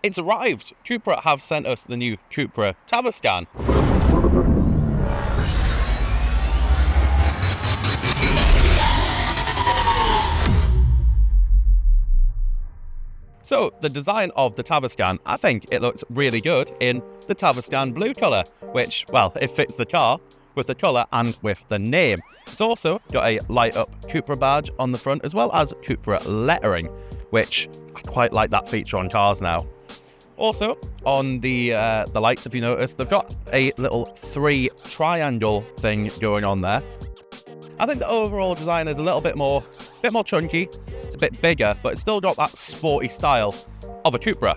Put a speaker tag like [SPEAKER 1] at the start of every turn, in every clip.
[SPEAKER 1] It's arrived! CUPRA have sent us the new CUPRA Tavascan. So, the design of the Tavascan, I think it looks really good in the Tavascan blue colour, which, well, it fits the car with the colour and with the name. It's also got a light-up CUPRA badge on the front, as well as CUPRA lettering, which I quite like that feature on cars now. Also, on the lights, if you notice, they've got a little 3 triangle thing going on there. I think the overall design is a little bit more chunky. It's a bit bigger, but it's still got that sporty style of a CUPRA.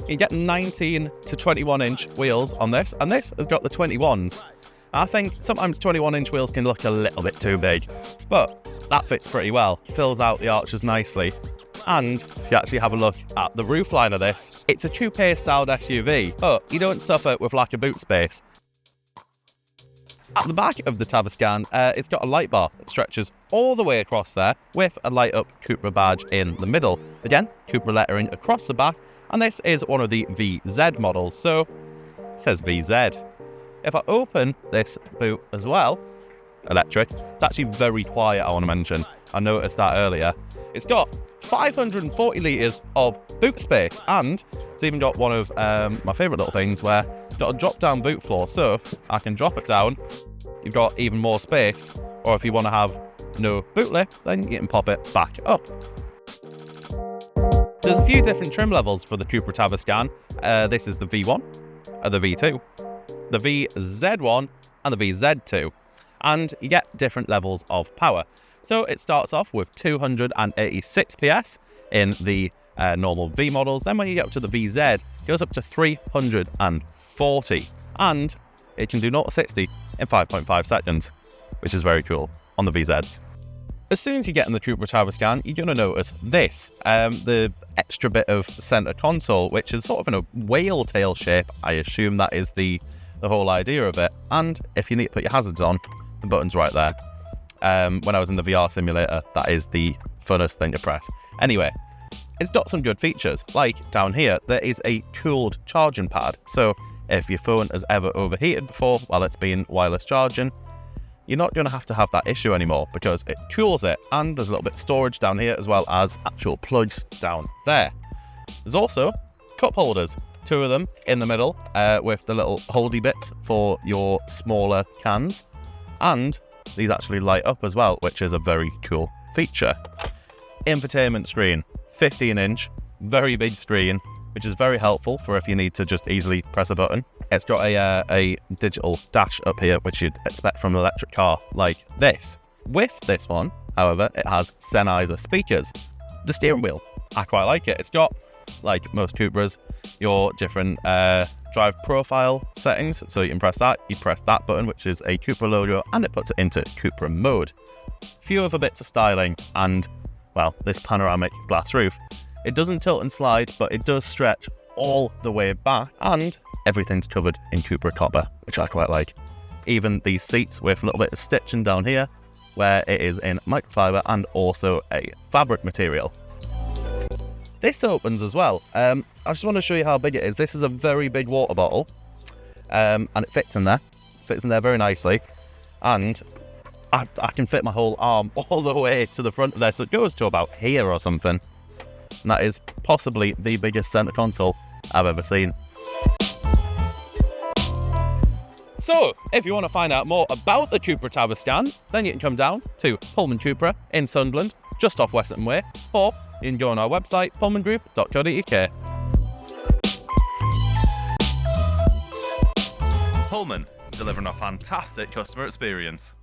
[SPEAKER 1] You get 19 to 21 inch wheels on this, and this has got the 21s. I think sometimes 21 inch wheels can look a little bit too big, but that fits pretty well. Fills out the arches nicely. And if you actually have a look at the roofline of this, it's a coupe styled SUV, but you don't suffer with lack of boot space. At the back of the Tavascan, it's got a light bar that stretches all the way across there with a light-up CUPRA badge in the middle. Again, CUPRA lettering across the back, and this is one of the VZ models, so it says VZ. If I open this boot as well, electric, it's actually very quiet, I want to mention. I noticed that earlier. It's got 540 litres of boot space, and it's even got one of my favourite little things where it's got a drop-down boot floor, so I can drop it down, you've got even more space, or if you want to have no boot lift, then you can pop it back up. There's a few different trim levels for the CUPRA Tavascan. This is the V1, the V2, the VZ1, and the VZ2, and you get different levels of power. So it starts off with 286 PS in the normal V models. Then when you get up to the VZ, it goes up to 340. And it can do 0 to 60 in 5.5 seconds, which is very cool on the VZs. As soon as you get in the CUPRA Tavascan, you're going to notice this, the extra bit of centre console, which is sort of in a whale tail shape. I assume that is the whole idea of it. And if you need to put your hazards on, the button's right there. When I was in the VR simulator, that is the funnest thing to press. Anyway, it's got some good features, like down here, there is a cooled charging pad. So if your phone has ever overheated before while it's been wireless charging, you're not going to have that issue anymore because it cools it, and there's a little bit of storage down here as well as actual plugs down there. There's also cup holders, 2 of them in the middle with the little holdy bits for your smaller cans, and these actually light up as well, which is a very cool feature. Infotainment screen, 15 inch, very big screen, which is very helpful for if you need to just easily press a button. It's got a digital dash up here, which you'd expect from an electric car like this. With this one, however, it has Sennheiser speakers. The steering wheel, I quite like it. It's got, like most CUPRAs, your different drive profile settings. So you can press that, you press that button, which is a CUPRA logo, and it puts it into CUPRA mode. Few other bits of styling, and, well, this panoramic glass roof. It doesn't tilt and slide, but it does stretch all the way back, and everything's covered in CUPRA copper, which I quite like. Even these seats with a little bit of stitching down here, where it is in microfiber and also a fabric material. This opens as well. I just want to show you how big it is. This is a very big water bottle, and it fits in there. Fits in there very nicely, and I can fit my whole arm all the way to the front of there, so it goes to about here or something. And that is possibly the biggest centre console I've ever seen. So, if you want to find out more about the CUPRA Tavascan, then you can come down to Pullman CUPRA in Sunderland, just off Weston Way, or you can go on our website, pullmangroup.co.uk. Pullman, delivering a fantastic customer experience.